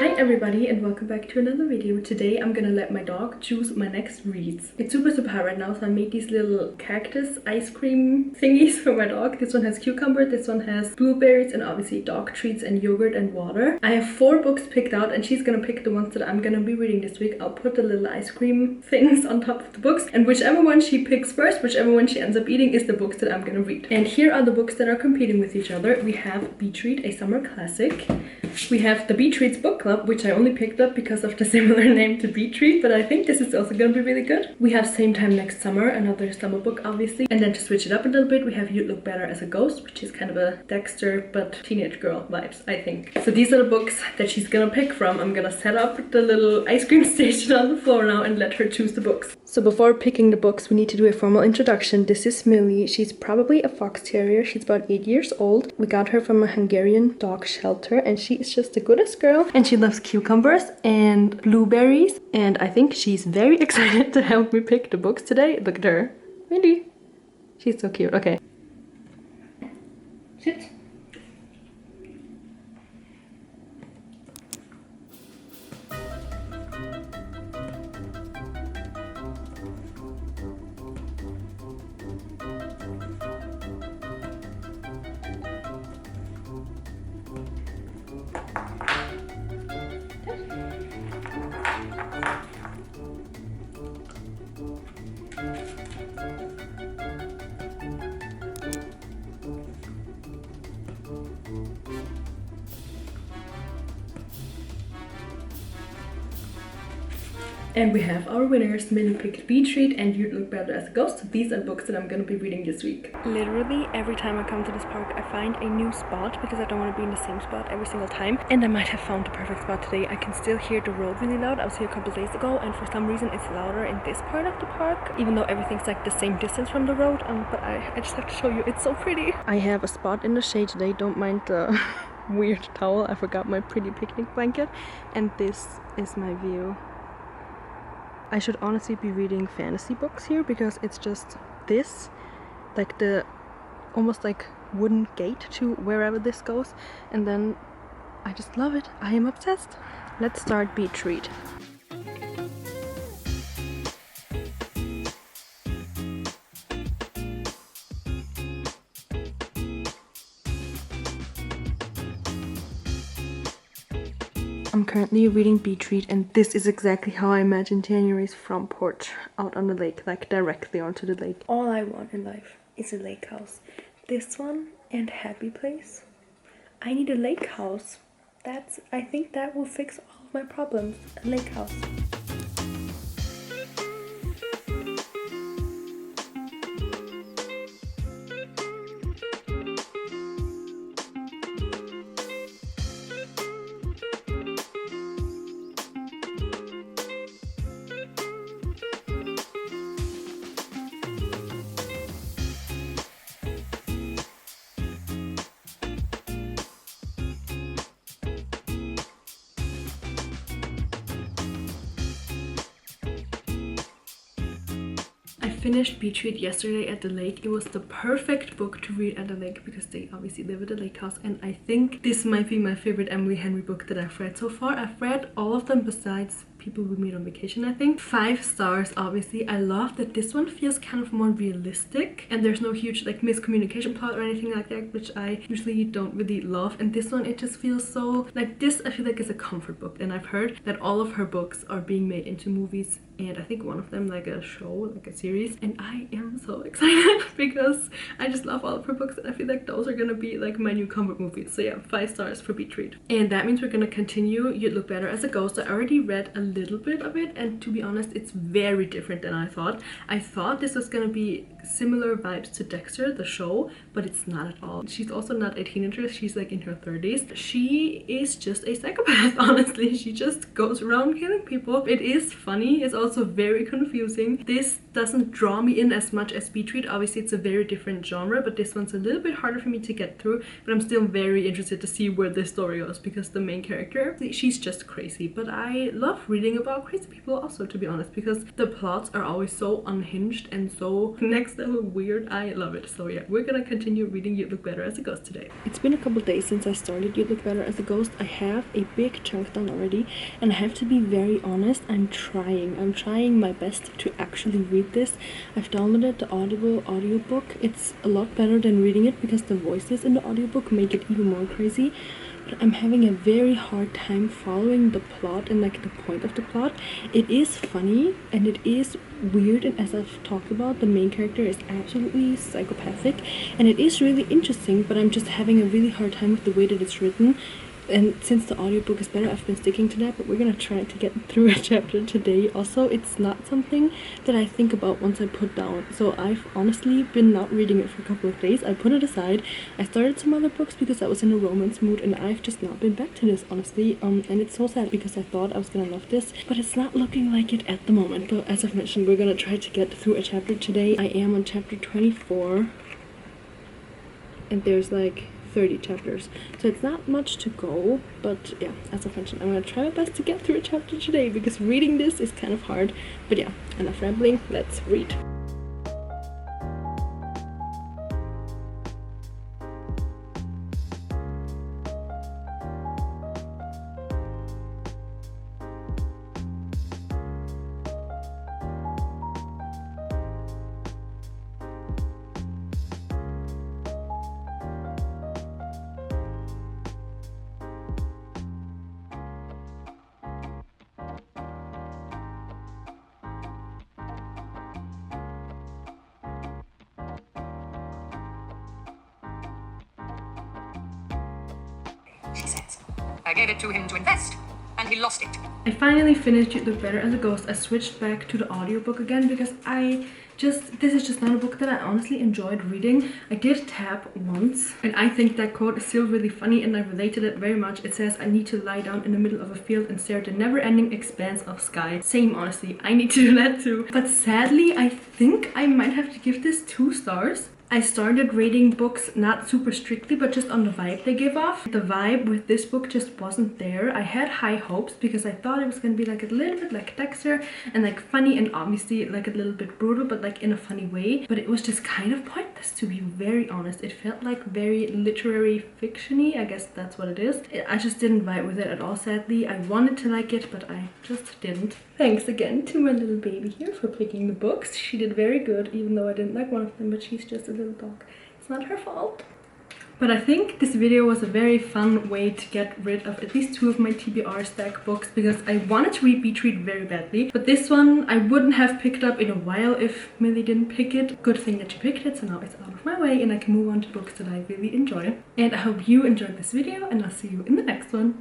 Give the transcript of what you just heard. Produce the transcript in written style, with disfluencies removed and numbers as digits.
Hi everybody and welcome back to another video. Today I'm gonna let my dog choose my next reads. It's super hot right now, so I made these little cactus ice cream thingies for my dog. This one has cucumber, this one has blueberries, and obviously dog treats and yogurt and water. I have 4 books picked out and she's gonna pick the ones that I'm gonna be reading this week. I'll put the little ice cream things on top of the books, and whichever one she picks first, whichever one she ends up eating, is the books that I'm gonna read. And here are the books that are competing with each other. We have Beach Read, a summer classic. We have the Beach Reads book club, which I only picked up because of the similar name to Beach Read, but I think this is also gonna be really good. We have Same Time Next Summer, another summer book obviously. And then to switch it up a little bit, we have You'd Look Better as a Ghost, which is kind of a Dexter but teenage girl vibes, I think. So these are the books that she's gonna pick from. I'm gonna set up the little ice cream station on the floor now and let her choose the books. So before picking the books, we need to do a formal introduction. This is Millie. She's probably a fox terrier. She's about 8 years old. We got her from a Hungarian dog shelter and she is just the goodest girl. And she loves cucumbers and blueberries. And I think she's very excited to help me pick the books today. Look at her. Really? She's so cute. Okay. Sit. And we have our winners. Millie picked Beach Read and You'd Look Better as a Ghost. These are books that I'm gonna be reading this week. Literally every time I come to this park, I find a new spot because I don't want to be in the same spot every single time. And I might have found the perfect spot today. I can still hear the road really loud. I was here a couple days ago and for some reason it's louder in this part of the park, even though everything's like the same distance from the road. But I just have to show you, it's so pretty. I have a spot in the shade today. Don't mind the weird towel. I forgot my pretty picnic blanket. And this is my view. I should honestly be reading fantasy books here because it's just this, like the almost like wooden gate to wherever this goes, and then I just love it. I am obsessed. Let's start Beach Read. I'm currently reading Beach Read and this is exactly how I imagine January's front porch out on the lake, like directly onto the lake. All I want in life is a lake house. This one and Happy Place. I need a lake house. I think that will fix all of my problems. A lake house. I finished Beach Read yesterday at the lake. It was the perfect book to read at the lake because they obviously live at the lake house, and I think this might be my favorite Emily Henry book that I've read so far. I've read all of them besides People We Meet on Vacation, I think. 5 stars, obviously. I love that this one feels kind of more realistic and there's no huge like miscommunication plot or anything like that, which I usually don't really love. And this one, it just feels so like this. I feel like is a comfort book, and I've heard that all of her books are being made into movies, and I think one of them like a show, like a series, and I am so excited because I just love all of her books and I feel like those are gonna be like my new comfort movies. So yeah, 5 stars for Beach Read. And that means we're gonna continue You'd Look Better as a Ghost. I already read a little bit of it and to be honest it's very different than I thought. I thought this was gonna be similar vibes to Dexter the show, but it's not at all. She's also not a teenager, she's like in her 30s. She is just a psychopath, honestly. She just goes around killing people. It is funny, it's also very confusing. This doesn't draw me in as much as Beach Read. Obviously it's a very different genre, but this one's a little bit harder for me to get through, but I'm still very interested to see where this story goes because the main character, she's just crazy. But I love reading about crazy people also, to be honest, because the plots are always so unhinged and so next so weird. I love it. So yeah, we're gonna continue reading You Look Better as a Ghost today. It's been a couple days since I started You Look Better as a Ghost. I have a big chunk done already, and I have to be very honest, I'm trying my best to actually read this. I've downloaded the Audible audiobook. It's a lot better than reading it because the voices in the audiobook make it even more crazy. But I'm having a very hard time following the plot and like the point of the plot. It is funny and it is weird, and as I've talked about, the main character is absolutely psychopathic and it is really interesting, but I'm just having a really hard time with the way that it's written. And since the audiobook is better, I've been sticking to that, but we're gonna try to get through a chapter today. Also, it's not something that I think about once I put down. So I've honestly been not reading it for a couple of days. I put it aside. I started some other books because I was in a romance mood, and I've just not been back to this, honestly. And it's so sad because I thought I was gonna love this, but it's not looking like it at the moment. But as I've mentioned, we're gonna try to get through a chapter today. I am on chapter 24, and there's like 30 chapters, so it's not much to go, but yeah, as I mentioned, I'm gonna try my best to get through a chapter today because reading this is kind of hard. But yeah, enough rambling, let's read. She says, I gave it to him to invest, and he lost it. I finally finished You Look Better as a Ghost. I switched back to the audiobook again because this is just not a book that I honestly enjoyed reading. I did tap once, and I think that quote is still really funny and I related it very much. It says, I need to lie down in the middle of a field and stare at the never-ending expanse of sky. Same, honestly, I need to do that too. But sadly, I think I might have to give this 2 stars. I started rating books not super strictly, but just on the vibe they give off. The vibe with this book just wasn't there. I had high hopes because I thought it was gonna be like a little bit like Dexter and like funny and obviously like a little bit brutal, but like in a funny way. But it was just kind of pointless, to be very honest. It felt like very literary fiction-y. I guess that's what it is. I just didn't vibe with it at all, sadly. I wanted to like it, but I just didn't. Thanks again to my little baby here for picking the books. She did very good, even though I didn't like one of them, but she's just a little dog. It's not her fault. But I think this video was a very fun way to get rid of at least 2 of my TBR stack books because I wanted to read Beach Read very badly. But this one I wouldn't have picked up in a while if Millie didn't pick it. Good thing that she picked it, so now it's out of my way and I can move on to books that I really enjoy. And I hope you enjoyed this video, and I'll see you in the next one.